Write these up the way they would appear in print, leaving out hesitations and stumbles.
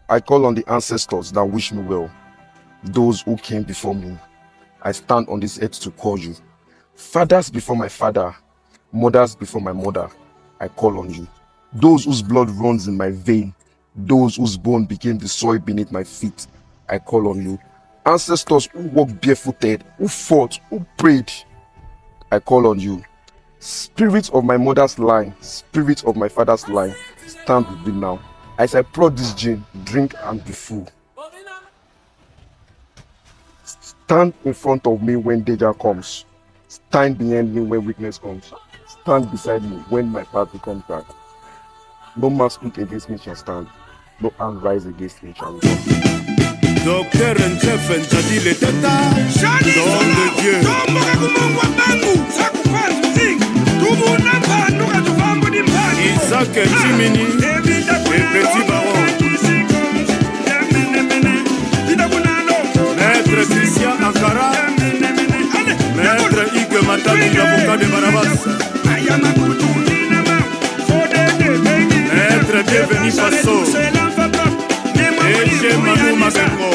I call on the ancestors that wish me well, those who came before me. I stand on this earth to call you. Fathers before my father, mothers before my mother, I call on you. Those whose blood runs in my vein, those whose bone became the soil beneath my feet, I call on you. Ancestors who walked barefooted, who fought, who prayed, I call on you. Spirits of my mother's line, spirits of my father's line, stand with me now. As I pour this gin, drink and be full. Stand in front of me when danger comes. Stand behind me when weakness comes. Stand beside me when my path becomes dark. No man speak against me shall stand. No hand rise against me shall fall. Docteur Njef Njadi le Tata, nom de Dieu. Isaac Jimini, le petit baron. Maître Christian Ankara, Maître Hugues Matadi, l'avocat de Barabas. Maître Bienvenu Faso, et chez Manu Mabengo.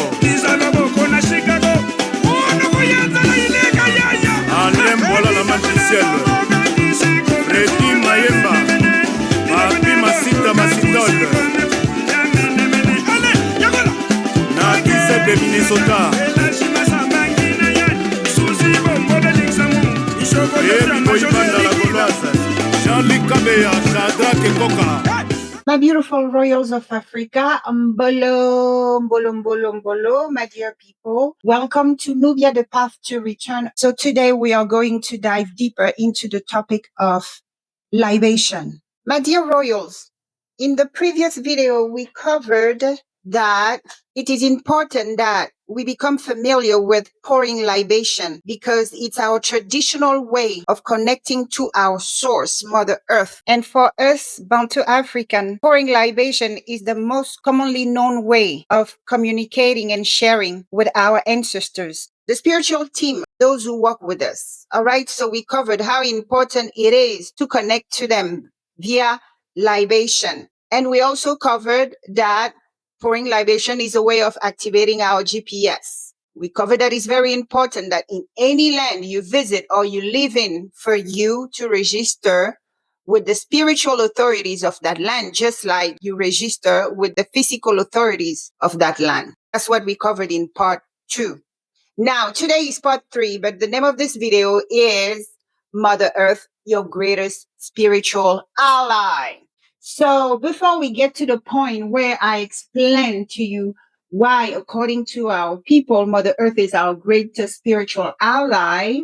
Alain voilà la magicienne. Freddy Mayemba, Papi Masita Masitol, Nadise de Minnesota, Ebi Boibanda la Gauloise, Jean-Luc Kabeya, Shadrach et Koka. My beautiful royals of Africa, mbolo, mbolo, mbolo, mbolo, my dear people. Welcome to Nubia, the path to return. So today we are going to dive deeper into the topic of libation. My dear royals, in the previous video, we covered that it is important that we become familiar with pouring libation because it's our traditional way of connecting to our source, Mother Earth. And for us, Bantu African, pouring libation is the most commonly known way of communicating and sharing with our ancestors. The spiritual team, those who walk with us. All right. So we covered how important it is to connect to them via libation. And we also covered that pouring libation is a way of activating our GPS. We covered that it's very important that in any land you visit or you live in, for you to register with the spiritual authorities of that land, just like you register with the physical authorities of that land. That's what we covered in part 2. Now, today is part 3, but the name of this video is Mother Earth, your greatest spiritual ally. So before we get to the point where I explain to you why, according to our people, Mother Earth is our greatest spiritual ally,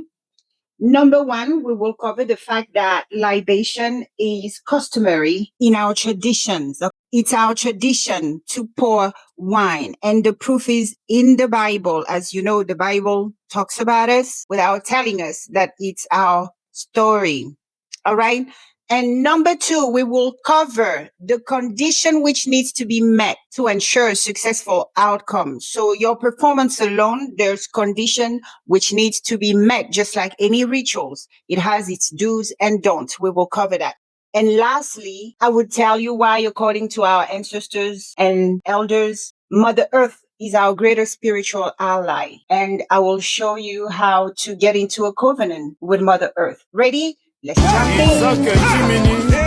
number one, we will cover the fact that libation is customary in our traditions. It's our tradition to pour wine. And the proof is in the Bible. As you know, the Bible talks about us without telling us that it's our story. All right. And number 2, we will cover the condition which needs to be met to ensure a successful outcome. So your performance alone, there's condition which needs to be met, just like any rituals. It has its do's and don'ts. We will cover that. And lastly, I would tell you why, according to our ancestors and elders, Mother Earth is our greatest spiritual ally. And I will show you how to get into a covenant with Mother Earth. Ready? Let's jump in. Isaac Jimini, le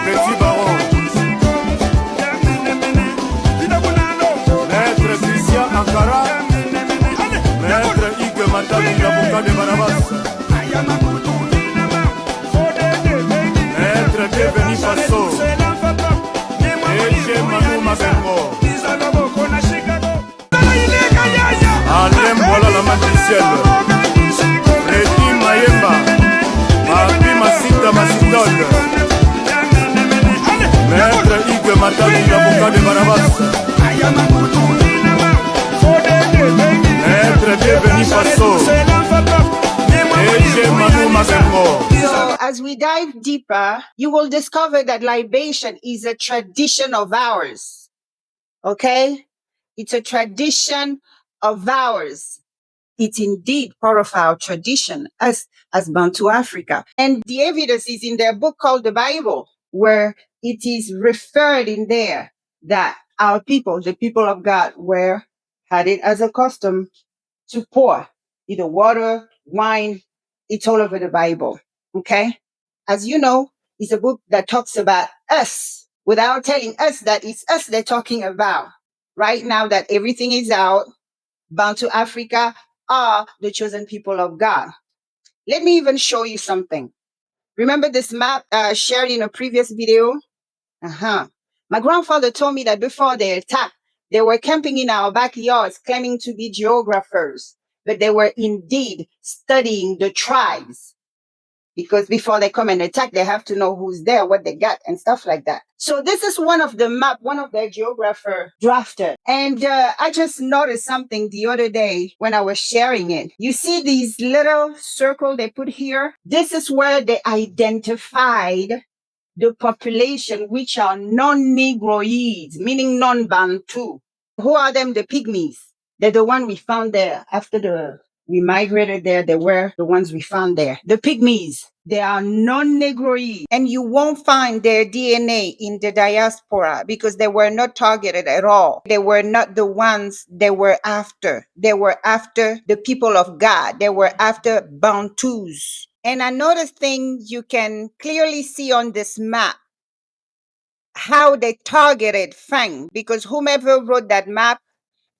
petit baron. Maître Christian Ankara, Maître Hugues Matadi, l'avocat de Barabas. Maître Bienvenu Faso, et chez Manu Mabengo. Alain voilà la magicienne. Freddy Mayemba, Papi Masita Masitol, Maître Hugues Matadi, l'avocat de Barabas. Maître Bienvenu Faso, et chez Manu Mabengo. So as we dive deeper, you will discover that libation is a tradition of ours. Okay? It's a tradition of ours. It's indeed part of our tradition as Bantu Africa. And the evidence is in their book called the Bible, where it is referred in there that our people, the people of God, had it as a custom to pour either water, wine. It's all over the Bible. Okay. As you know, it's a book that talks about us without telling us that it's us they're talking about. Right now that everything is out, bound to Africa are the chosen people of God. Let me even show you something. Remember this map shared in a previous video? Uh-huh. My grandfather told me that before the attack, they were camping in our backyards claiming to be geographers, but they were indeed studying the tribes because before they come and attack, they have to know who's there, what they got, and stuff like that. So this is one of the map, one of their geographer drafted. And I just noticed something the other day when I was sharing it. You see these little circle they put here? This is where they identified the population which are non-Negroids, meaning non-Bantu. Who are them? The pygmies. They're the one we found there after we migrated there. They were the ones we found there. The pygmies. They are non-Negroid, and you won't find their DNA in the diaspora because they were not targeted at all. They were not the ones they were after. They were after the people of God. They were after Bantus. And another thing you can clearly see on this map, how they targeted Fang, because whomever wrote that map,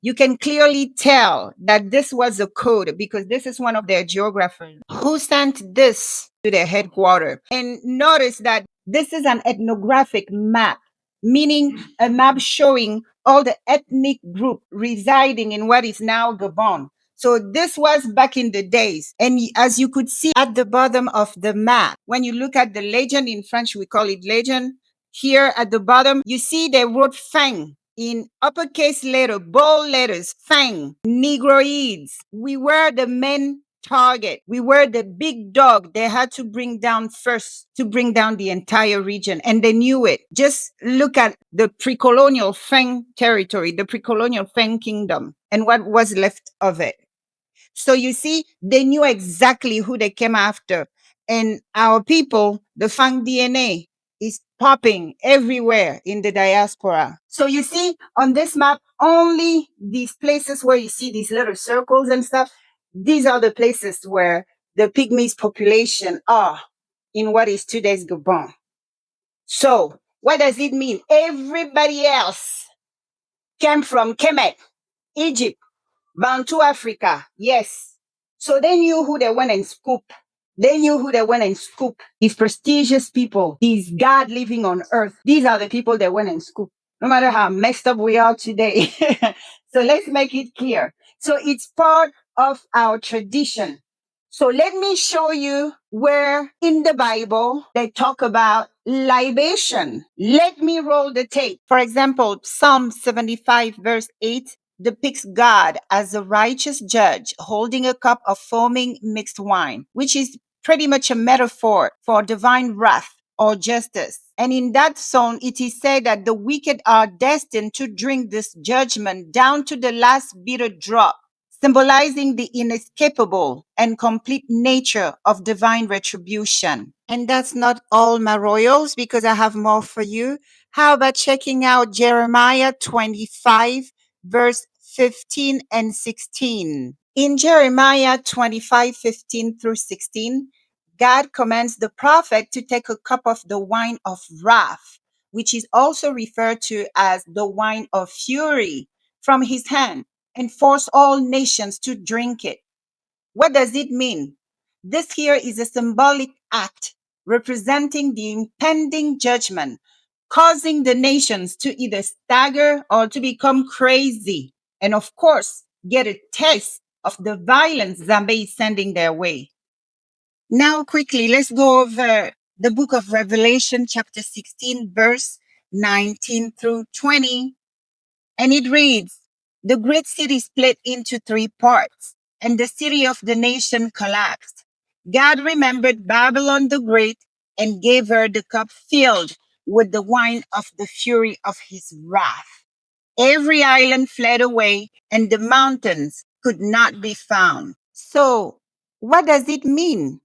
you can clearly tell that this was a code because this is one of their geographers who sent this to their headquarters. And notice that this is an ethnographic map, meaning a map showing all the ethnic group residing in what is now Gabon. So this was back in the days. And as you could see at the bottom of the map, when you look at the legend in French, we call it legend. Here at the bottom, you see they wrote Fang in uppercase letter, bold letters, Fang, Negroids. We were the main target. We were the big dog they had to bring down first to bring down the entire region. And they knew it. Just look at the pre-colonial Fang territory, the pre-colonial Fang kingdom, and what was left of it. So you see, they knew exactly who they came after. And our people, the Fang DNA, is popping everywhere in the diaspora. So you see on this map, only these places where you see these little circles and stuff, these are the places where the Pygmies population are in what is today's Gabon. So what does it mean? Everybody else came from Kemet, Egypt, Bantu Africa, yes. So they knew who they went and scooped. They knew who they went and scooped. These prestigious people, these God living on earth, these are the people they went and scooped. No matter how messed up we are today. So let's make it clear. So it's part of our tradition. So let me show you where in the Bible they talk about libation. Let me roll the tape. For example, Psalm 75 verse 8 depicts God as a righteous judge holding a cup of foaming mixed wine, which is pretty much a metaphor for divine wrath or justice. And in that song, it is said that the wicked are destined to drink this judgment down to the last bitter drop, symbolizing the inescapable and complete nature of divine retribution. And that's not all, my royals, because I have more for you. How about checking out Jeremiah 25, verse 15 and 16? In Jeremiah 25, 15 through 16, God commands the prophet to take a cup of the wine of wrath, which is also referred to as the wine of fury, from his hand and force all nations to drink it. What does it mean? This here is a symbolic act representing the impending judgment, causing the nations to either stagger or to become crazy, and of course, get a taste of the violence Zambia is sending their way. Now, quickly, let's go over the book of Revelation, chapter 16, verse 19 through 20. And it reads, "The great city split into three parts, and the city of the nation collapsed. God remembered Babylon the Great and gave her the cup filled with the wine of the fury of his wrath. Every island fled away, and the mountains could not be found." So, what does it mean?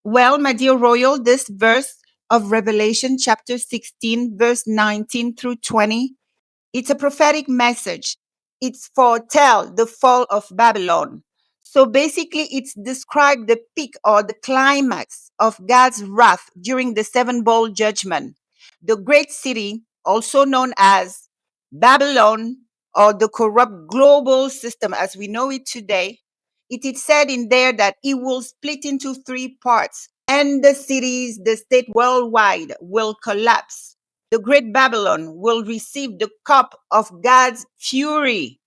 Well, my dear royal, this verse of Revelation chapter 16, verse 19 through 20 It's a prophetic message. It's foretell the fall of Babylon. So basically, it's described the peak or the climax of God's wrath during the seven bowl judgment. The great city, also known as Babylon or the corrupt global system as we know it today, it is said in there that it will split into three parts, and the cities, the state worldwide will collapse. The great Babylon will receive the cup of God's fury,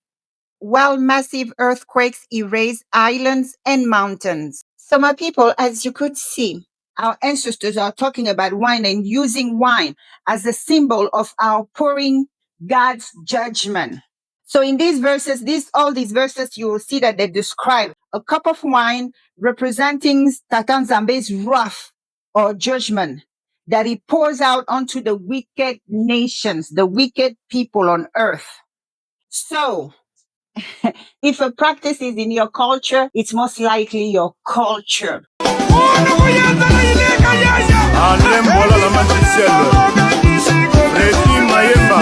while massive earthquakes erase islands and mountains. So, my people, as you could see, our ancestors are talking about wine and using wine as a symbol of our pouring God's judgment. So, in these verses, all these verses, you will see that they describe a cup of wine representing Tatan Zambe's wrath or judgment that he pours out onto the wicked nations, the wicked people on earth. So, if a practice is in your culture, it's most likely your culture. alembola la magicielle Redi Mayemba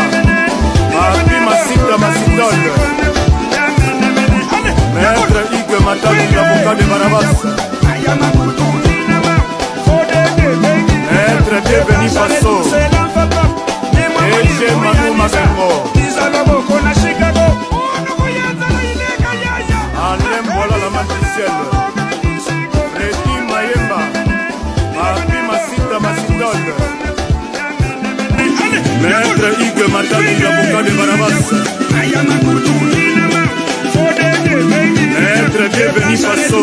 Papi Masita Masitole Maître Hugues Matali l'avocat de Barabas Maître Deveni Faso Eche Manu Mabengo alembola la magicielle Redi Mayemba Papi Masita Masitole Maître Hugues Matali l'avocat de Barabas Maître Deveni Faso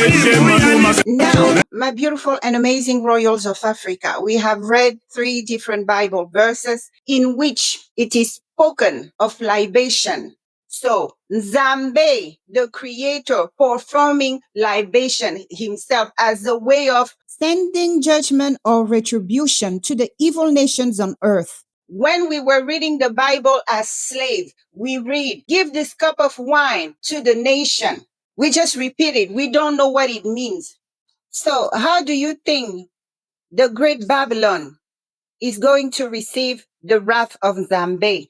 Eche Manu Mabengo. Now, my beautiful and amazing royals of Africa, we have read 3 different Bible verses in which it is spoken of libation. So, Nzambe, the creator, performing libation himself as a way of sending judgment or retribution to the evil nations on earth. When we were reading the Bible as slaves, we read, give this cup of wine to the nation. We just repeat it. We don't know what it means. So, how do you think the great Babylon is going to receive the wrath of Nzambe?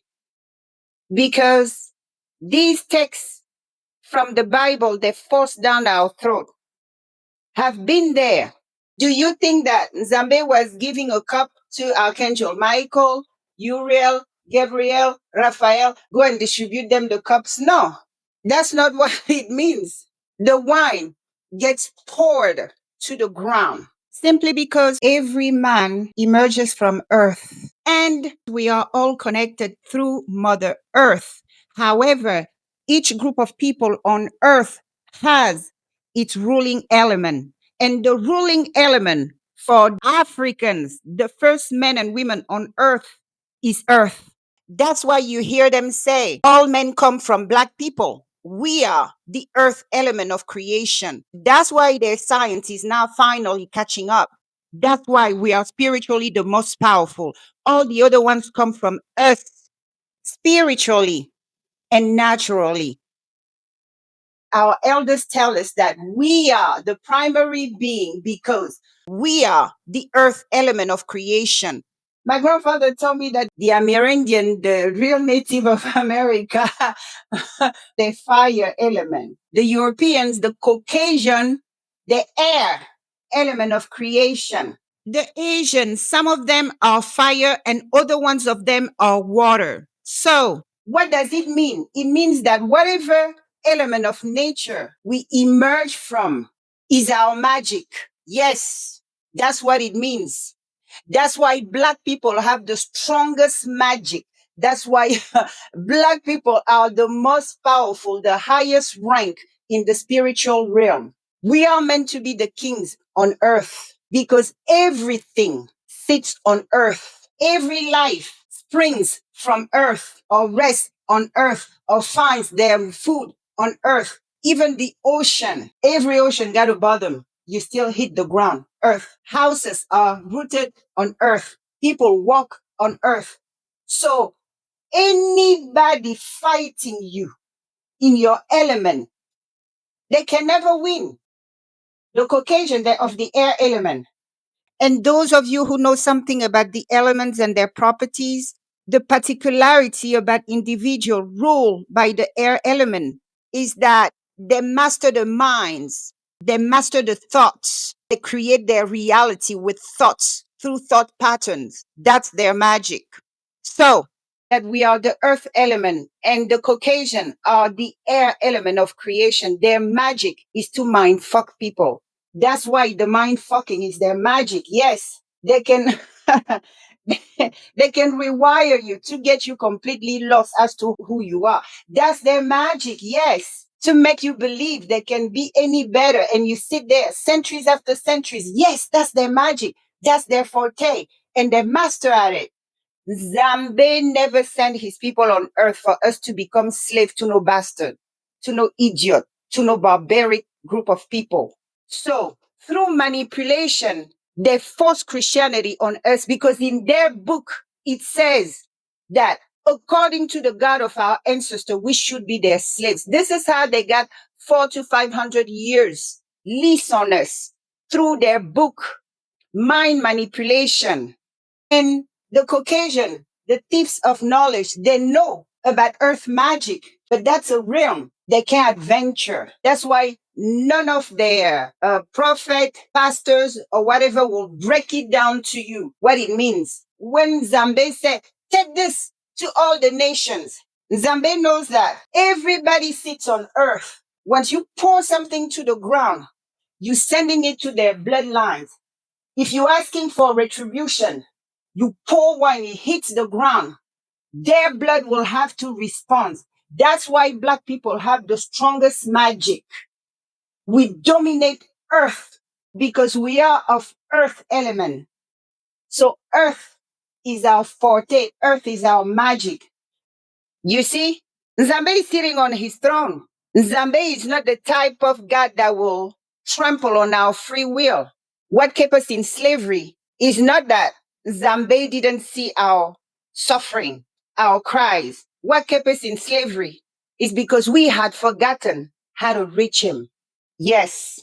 Because these texts from the Bible, they force down our throat, have been there. Do you think that Nzambe was giving a cup to Archangel Michael, Uriel, Gabriel, Raphael, go and distribute them the cups? No, that's not what it means. The wine gets poured to the ground simply because every man emerges from earth and we are all connected through Mother Earth. However, each group of people on earth has its ruling element. And the ruling element for Africans, the first men and women on earth, is earth. That's why you hear them say, all men come from black people. We are the earth element of creation. That's why their science is now finally catching up. That's why we are spiritually the most powerful. All the other ones come from us spiritually and naturally. Our elders tell us that we are the primary being because we are the earth element of creation. My grandfather told me that the Amerindian, the real native of America, the fire element. The Europeans, the Caucasian, the air element of creation. The Asians, some of them are fire and other ones of them are water. So, what does it mean? It means that whatever element of nature we emerge from is our magic. Yes, that's what it means. That's why black people have the strongest magic. That's why black people are the most powerful, the highest rank in the spiritual realm. We are meant to be the kings on earth because everything sits on earth. Every life springs from earth or rests on earth or finds their food on earth. Even the ocean, every ocean got a bottom. You still hit the ground, earth. Houses are rooted on earth. People walk on earth. So anybody fighting you in your element, they can never win. The Caucasian, they're of the air element. And those of you who know something about the elements and their properties, The particularity about individual ruled by the air element is that they master the minds, they master the thoughts, they create their reality with thoughts through thought patterns. That's their magic. So, that we are the earth element and the Caucasian are the air element of creation. Their magic is to mind fuck people. That's why the mind fucking is their magic. Yes, they can they can rewire you to get you completely lost as to who you are. That's their magic. Yes. To make you believe they can be any better. And you sit there centuries after centuries. Yes, that's their magic. That's their forte. And they master at it. Zambe never sent his people on earth for us to become slave to no bastard, to no idiot, to no barbaric group of people. So through manipulation, they force Christianity on us because in their book, it says that according to the God of our ancestors, we should be their slaves. This is how they got 400 to 500 years lease on us through their book, mind manipulation. And the Caucasian, the thieves of knowledge, they know about earth magic, but that's a realm they can't venture. That's why none of their prophet, pastors, or whatever will break it down to you what it means. When Zambe said, take this to all the nations, Zambe knows that everybody sits on earth. Once you pour something to the ground, you're sending it to their bloodlines. If you're asking for retribution, you pour wine, it hits the ground, their blood will have to respond. That's why Black people have the strongest magic. We dominate earth because we are of earth element. So earth is our forte. Earth is our magic. You see, Nzambe is sitting on his throne. Nzambe is not the type of God that will trample on our free will. What kept us in slavery is not that Nzambe didn't see our suffering, our cries. What kept us in slavery is because we had forgotten how to reach him. Yes,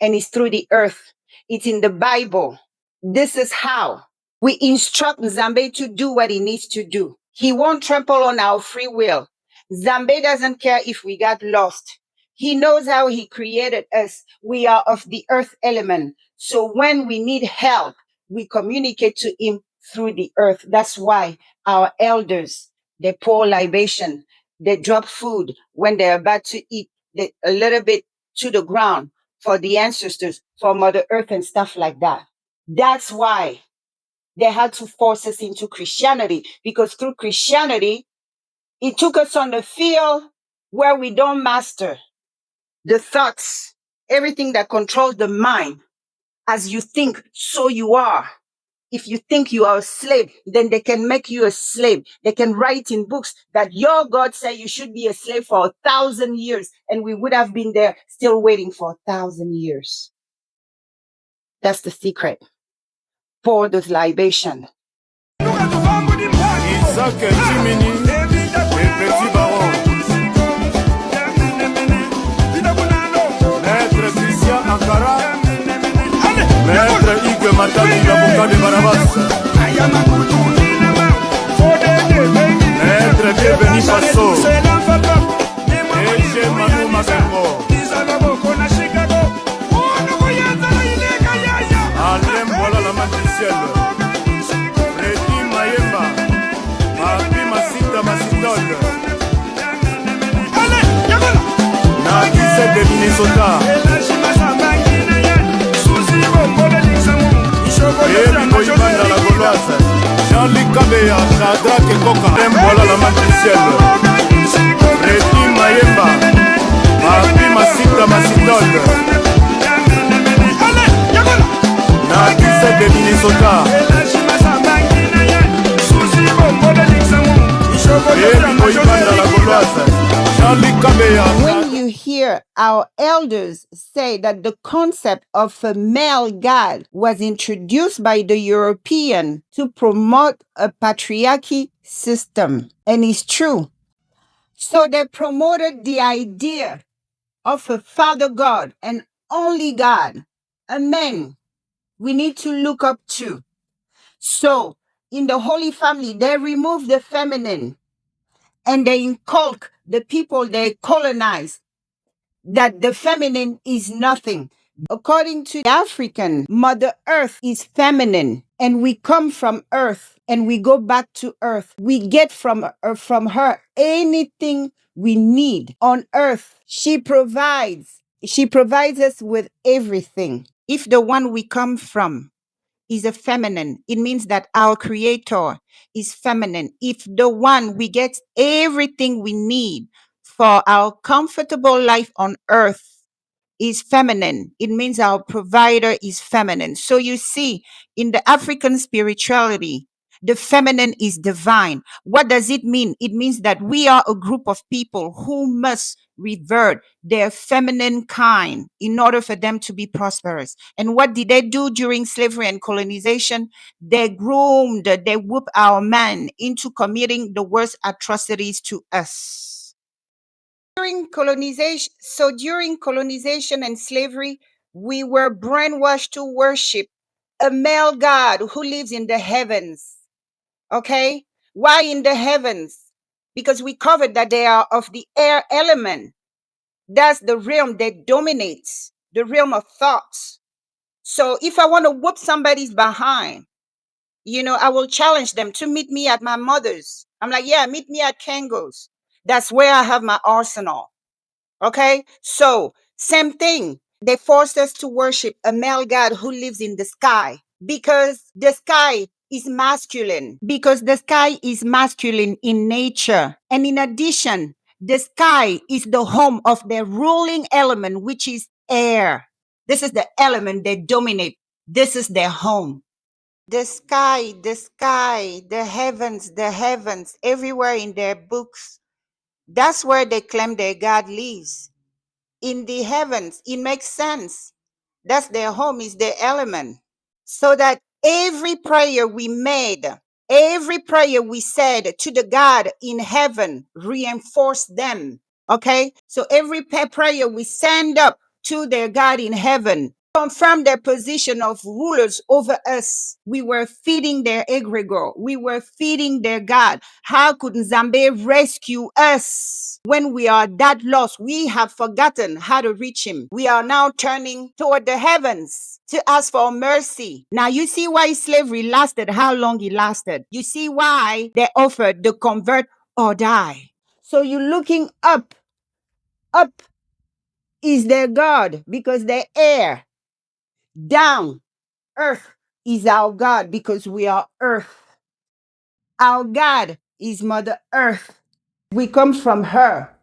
and it's through the earth. It's in the Bible. This is how we instruct Nzambe to do what he needs to do. He won't trample on our free will. Nzambe doesn't care if we got lost. He knows how he created us. We are of the earth element. So when we need help, we communicate to him through the earth. That's why our elders, they pour libation, they drop food when they're about to eat, a little bit to the ground for the ancestors, for Mother Earth and stuff like that. That's why they had to force us into Christianity, because through Christianity, it took us on the field where we don't master the thoughts, everything that controls the mind. As you think, so you are. If you think you are a slave, then they can make you a slave. They can write in books that your God said you should be a slave for 1,000 years, and we would have been there still waiting for 1,000 years. That's the secret. Pour those libation. Isaac Jimini, le petit baron. Maître Christian Ankara, Maître Hugues Matali, l'avocat de Barabas. Maître Bienveni Faso, et Manu Makengo. Alain, voilà la main du ciel. Freddy Mayemba, Papi Masita Masitol. Nakise de Minnesota. Ebi Koyibanda la Gauloise. Jean-Luc Kabea, Shadrach et Koka. Alain, voilà la main du ciel. Freddy Mayemba, Papi Masita Masitol. Nakise de Minnesota. When you hear our elders say that the concept of a male God was introduced by the European to promote a patriarchy system, and it's true. So they promoted the idea of a father God, and only God, a man we need to look up to. So in the Holy Family, they remove the feminine and they inculcate the people they colonize that the feminine is nothing. According to the African, Mother Earth is feminine, and we come from Earth and we go back to Earth. We get from her anything we need on Earth. She provides. She provides us with everything. If the one we come from is a feminine, it means that our creator is feminine. If the one we get everything we need for our comfortable life on earth is feminine, it means our provider is feminine. So you see, in the African spirituality, the feminine is divine. What does it mean? It means that we are a group of people who must revert their feminine kind in order for them to be prosperous. And what did they do during slavery and colonization? They groomed, they whooped our men into committing the worst atrocities to us. During colonization and slavery, we were brainwashed to worship a male god who lives in the heavens. Okay? Why in the heavens? Because we covered that they are of the air element. That's the realm that dominates, the realm of thoughts. So if I want to whoop somebody's behind, I will challenge them to meet me at my mother's. I'm like, yeah, meet me at Kango's. That's where I have my arsenal. Okay? So, same thing. They forced us to worship a male god who lives in the sky because the sky is masculine, in nature. And in addition, the sky is the home of their ruling element, which is air. This is the element they dominate. This is their home. The sky, the heavens, everywhere in their books. That's where they claim their God lives. In the heavens, it makes sense. That's their home, is their element. So that every prayer we made, every prayer we said to the God in heaven reinforced them. Okay? So every prayer we send up to their God in heaven confirm their position of rulers over us. We were feeding their egregore. We were feeding their God. How could Nzambe rescue us when we are that lost? We have forgotten how to reach him. We are now turning toward the heavens to ask for mercy. Now you see why slavery lasted, how long it lasted. You see why they offered the convert or die. So you're looking up. Up is their God because they're air. Down, earth is our God because we are earth. Our God is Mother Earth. We come from her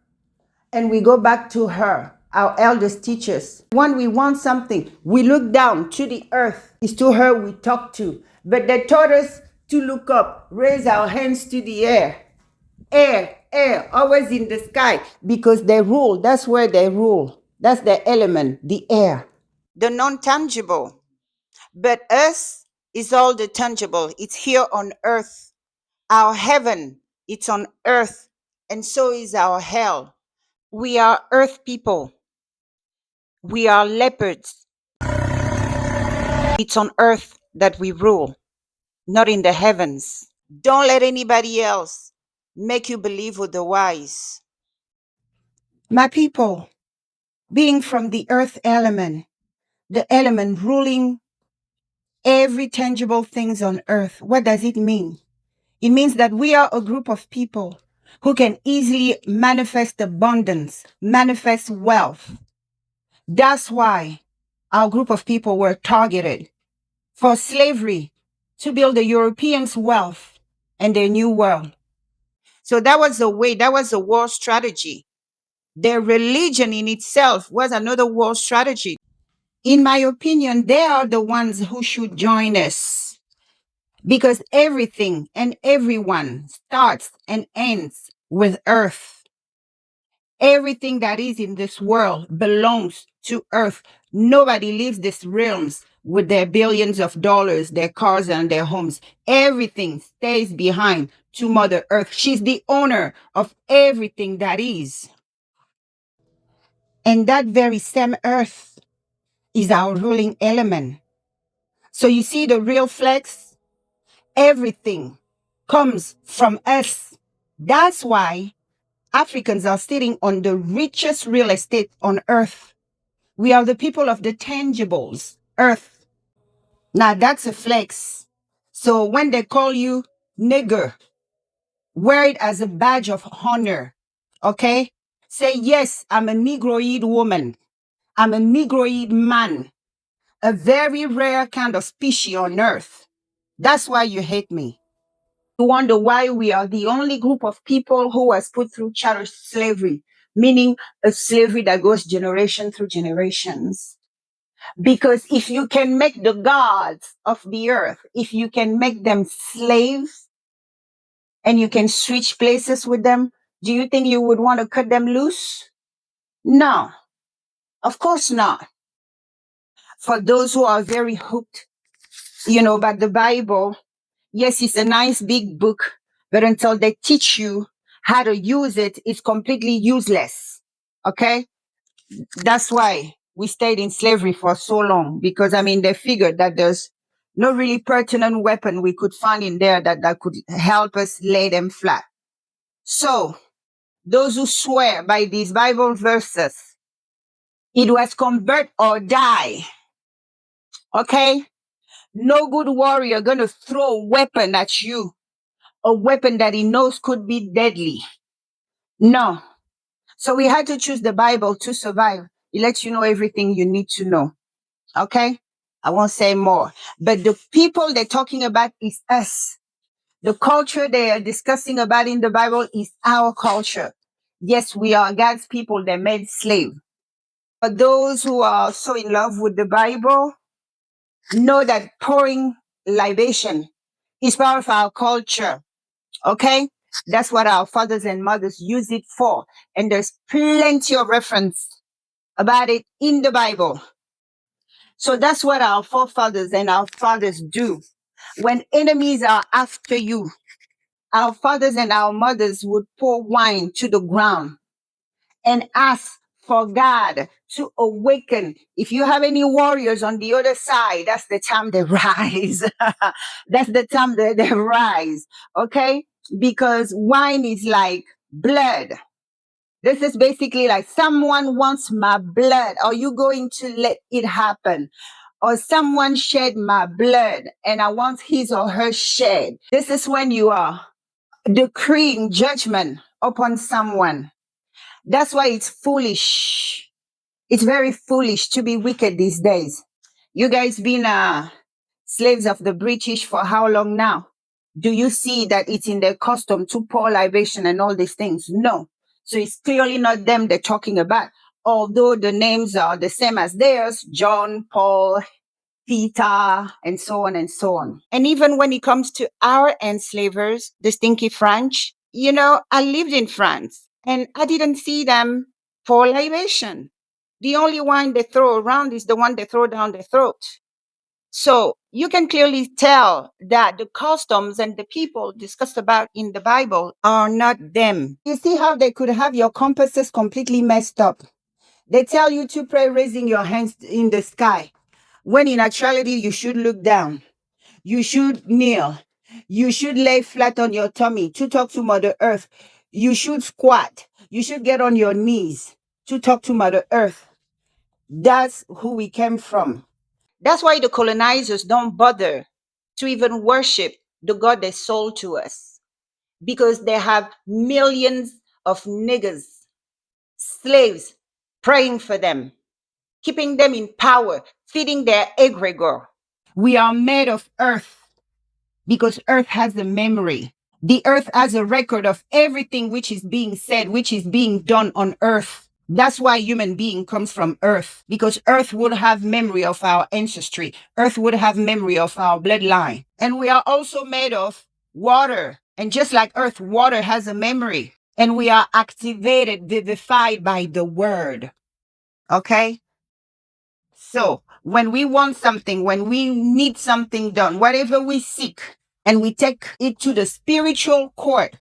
and we go back to her. Our elders teach us. When we want something, we look down to the earth. It's to her we talk to. But they taught us to look up, raise our hands to the air. Air, always in the sky because they rule. That's where they rule. That's the element, the air. The non-tangible. But us is all the tangible. It's here on earth. Our heaven, it's on earth. And so is our hell. We are earth people. We are leopards. It's on earth that we rule, not in the heavens. Don't let anybody else make you believe otherwise. My people, being from the earth element, the element ruling every tangible things on earth, what does it mean? It means that we are a group of people who can easily manifest abundance, manifest wealth. That's why our group of people were targeted for slavery to build the Europeans' wealth and their new world. So that was the way, that was the war strategy. Their religion in itself was another war strategy. In my opinion, they are the ones who should join us because everything and everyone starts and ends with earth. Everything that is in this world belongs to earth. Nobody leaves these realms with their billions of dollars, their cars and their homes. Everything stays behind to Mother Earth. She's the owner of everything that is. And that very same earth is our ruling element. So you see the real flex? everything comes from us. That's why Africans are sitting on the richest real estate on earth. We are the people of the tangibles, earth. Now that's a flex. So when they call you nigger, wear it as a badge of honor. Okay? Say, yes, I'm a Negroid woman. I'm a Negroid man. A very rare kind of species on earth. That's why you hate me. You wonder why we are the only group of people who was put through chattel slavery, meaning a slavery that goes generation through generations. Because if you can make the gods of the earth, if you can make them slaves and you can switch places with them, do you think you would want to cut them loose? No, of course not. For those who are very hooked, by the Bible, yes, it's a nice big book, but until they teach you how to use it, it's completely useless. Okay? That's why we stayed in slavery for so long, because they figured that there's no really pertinent weapon we could find in there that could help us lay them flat. So, those who swear by these Bible verses, it was convert or die. Okay? No good warrior gonna throw a weapon at you, a weapon that he knows could be deadly. No. So we had to choose the Bible to survive. It lets you know everything you need to know. Okay? I won't say more. But the people they're talking about is us. The culture they are discussing about in the Bible is our culture. Yes, we are God's people that made slave. But those who are so in love with the Bible know that pouring libation is part of our culture. Okay? That's what our fathers and mothers use it for. And there's plenty of reference about it in the Bible. So that's what our forefathers and our fathers do. When enemies are after you, our fathers and our mothers would pour wine to the ground and ask for God to awaken. If you have any warriors on the other side, that's the time they rise. That's the time they rise. Okay? Because wine is like blood. This is basically like someone wants my blood. Are you going to let it happen? Or someone shed my blood and I want his or her shed. This is when you are decreeing judgment upon someone. That's why it's foolish. It's very foolish to be wicked these days. You guys been slaves of the British for how long now? Do you see that it's in their custom to pour libation and all these things? No. So it's clearly not them they're talking about. Although the names are the same as theirs, John, Paul, Peter, and so on and so on. And even when it comes to our enslavers, the stinky French, I lived in France and I didn't see them pour libation. The only wine they throw around is the one they throw down their throat. So you can clearly tell that the customs and the people discussed about in the Bible are not them. You see how they could have your compasses completely messed up. They tell you to pray raising your hands in the sky, when in actuality you should look down. You should kneel. You should lay flat on your tummy to talk to Mother Earth. You should squat. You should get on your knees to talk to Mother Earth. That's who we came from. That's why the colonizers don't bother to even worship the God they sold to us, because they have millions of niggers, slaves, praying for them, keeping them in power, feeding their egregore. We are made of earth because earth has a memory. The earth has a record of everything which is being said, which is being done on earth. That's why human being comes from earth, because earth would have memory of our ancestry. Earth would have memory of our bloodline. And we are also made of water. And just like earth, water has a memory. And we are activated, vivified by the word. Okay? So when we want something, when we need something done, whatever we seek, and we take it to the spiritual court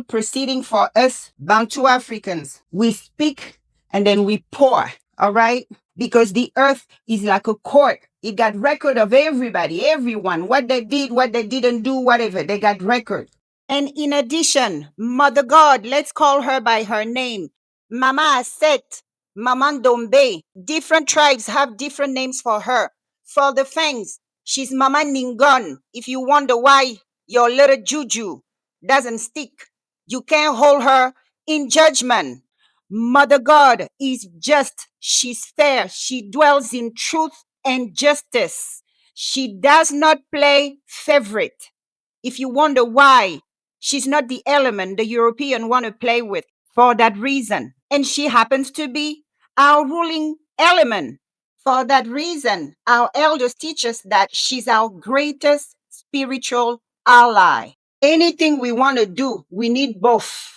proceeding for us Bantu Africans, we speak and then we pour. All right. because the earth is like a court. It got record of everybody, everyone, what they did, what they didn't do, whatever. They got record. And in addition, Mother God, let's call her by her name, Mama Aset, Mama Ndombe. Different tribes have different names for her. For the Fangs, she's Mama Ngningone. If you wonder why your little juju doesn't stick, you can't hold her in judgment. Mother God is just, she's fair, she dwells in truth and justice. She does not play favorite. If you wonder why she's not the element the European want to play with, for that reason. And she happens to be our ruling element. For that reason, our elders teach us that she's our greatest spiritual ally. Anything we want to do, we need both.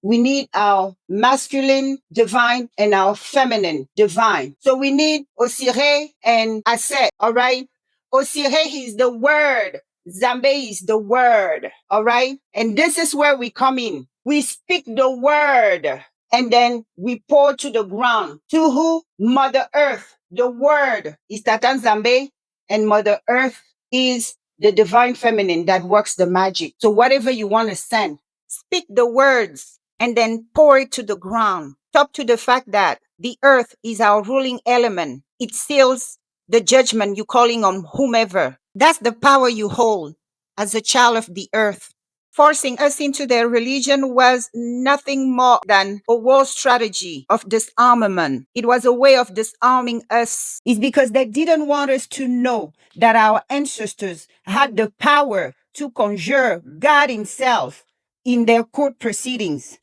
We need our masculine divine and our feminine divine. So we need Osire and Aset, all right? Osire is the word. Zambe is the word, all right? And this is where we come in. We speak the word and then we pour to the ground. To who? Mother Earth. The word is Tatan Zambe and Mother Earth is the divine feminine that works the magic. So whatever you want to send, speak the words and then pour it to the ground. Talk to the fact that the earth is our ruling element. It seals the judgment you're calling on whomever. That's the power you hold as a child of the earth. Forcing us into their religion was nothing more than a war strategy of disarmament. It was a way of disarming us. It's because they didn't want us to know that our ancestors had the power to conjure God Himself in their court proceedings.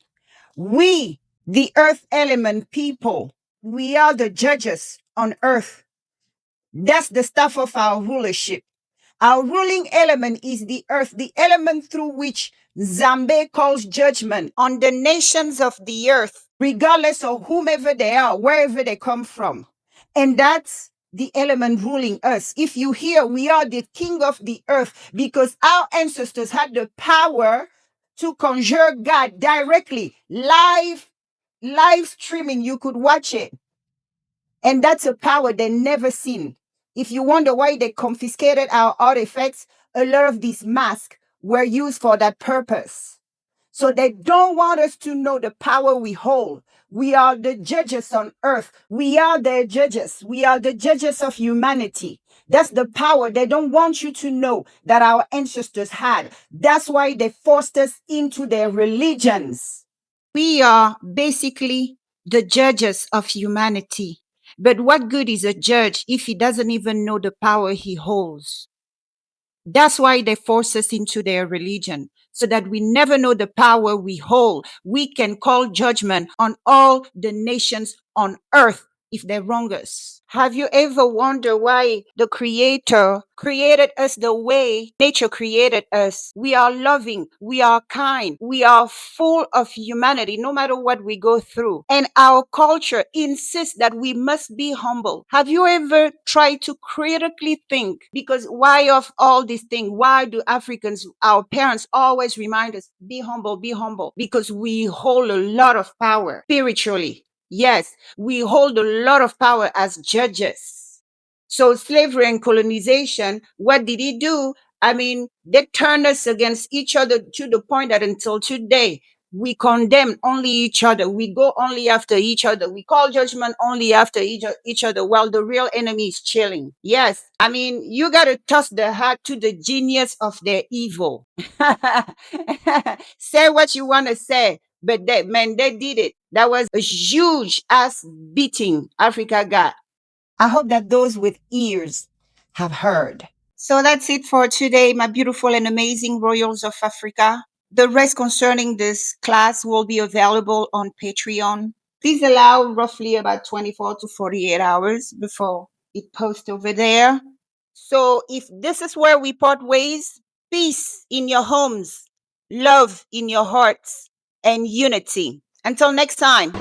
We, the earth element people, we are the judges on earth. That's the stuff of our rulership. Our ruling element is the earth, the element through which Zambe calls judgment on the nations of the earth, regardless of whomever they are, wherever they come from. And that's the element ruling us. If you hear, we are the king of the earth because our ancestors had the power to conjure God directly, live streaming. You could watch it. And that's a power they never seen. If you wonder why they confiscated our artifacts, a lot of these masks were used for that purpose. So they don't want us to know the power we hold. We are the judges on earth. We are their judges. We are the judges of humanity. That's the power they don't want you to know that our ancestors had. That's why they forced us into their religions. We are basically the judges of humanity. But what good is a judge if he doesn't even know the power he holds? That's why they force us into their religion, so that we never know the power we hold. We can call judgment on all the nations on earth if they wrong us. Have you ever wondered why the Creator created us the way nature created us? We are loving, we are kind, we are full of humanity no matter what we go through. And our culture insists that we must be humble. Have you ever tried to critically think? Because why of all these things? Why do Africans, our parents always remind us, be humble, be humble? Because we hold a lot of power spiritually. Yes, we hold a lot of power as judges. So slavery and colonization, what did it do? I mean, they turned us against each other to the point that until today, we condemn only each other. We go only after each other. We call judgment only after each other while the real enemy is chilling. Yes, I mean, you got to toss the hat to the genius of their evil. Say what you want to say. But they did it. That was a huge ass beating Africa got. I hope that those with ears have heard. So that's it for today, my beautiful and amazing royals of Africa. The rest concerning this class will be available on Patreon. Please allow roughly about 24 to 48 hours before it posts over there. So if this is where we part ways, peace in your homes, love in your hearts, and unity. Until next time.